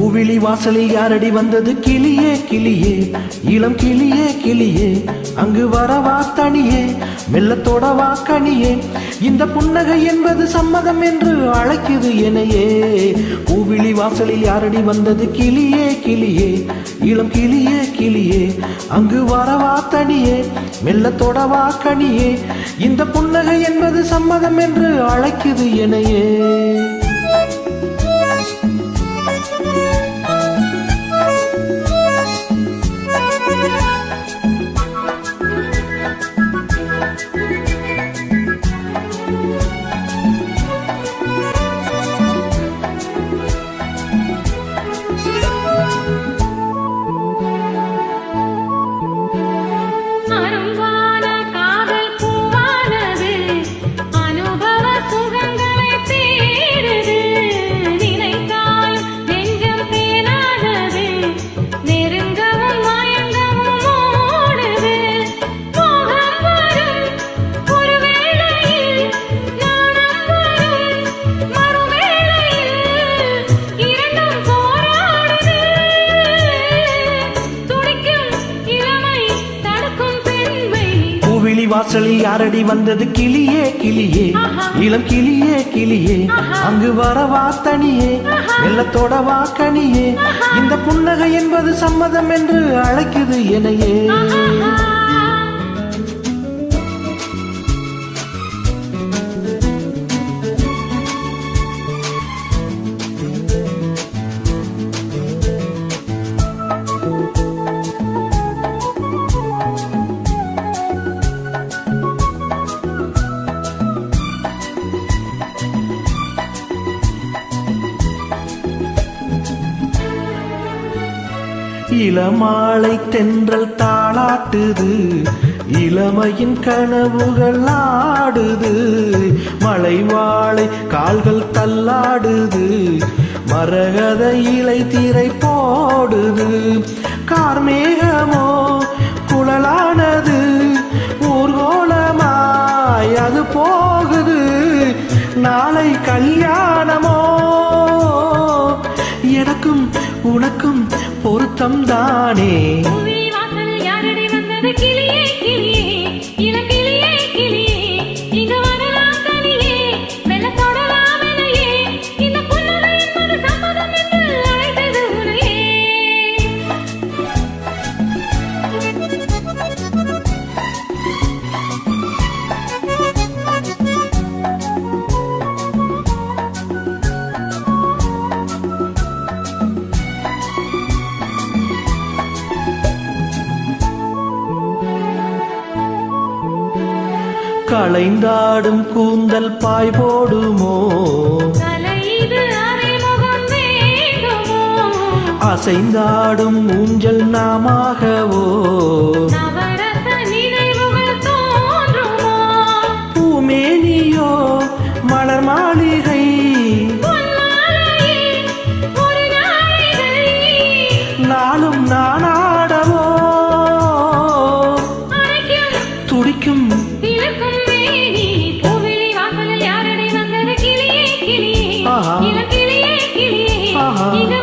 பூவிழி வாசலில் யாரடி வந்தது கிளியே கிளியே இளம் கிளியே கிளியே அங்கு வரவா தனியே மெல்லத்தோடவா கனியே இந்த புன்னகை என்பது சம்மதம் என்று அழைக்குது எனையே பூவிழி வாசலில் யாரடி வந்தது கிளியே கிளியே இளம் கிளியே கிளியே அங்கு வரவா தனியே மெல்லத்தோடவா கனியே இந்த புன்னகை என்பது சம்மதம் என்று அழைக்குது எனையே வாசலில் யாரடி வந்தது கிளியே கிளியே இளம் கிளியே கிளியே அங்கு வரவா தனியே மெல்லத்தோடவா கனியே இந்த புன்னகை என்பது சம்மதம் என்று அழைக்குது எனையே இளமாலை தென்றல் தாளாட்டுது இளமையின் கனவுகள் ஆடுது மலை வாழை கால்கள் தள்ளாடுது மரகத இலை திரை போடுது கார்மேகமோ குழலானது ஊர்கோலமாய் அது போகுது நாளை கல்யாணமோ எனக்கும் உனக்கும் பொருத்தம் தானே களைந்தாடும் கூந்தல் பாய் போடுமோ அசைந்தாடும் ஊஞ்சல் நாமாகவோ பூமேனியோ மலர் மாளிகை நாளும் நானாடவோ துடிக்கும் கிளியே கிளியே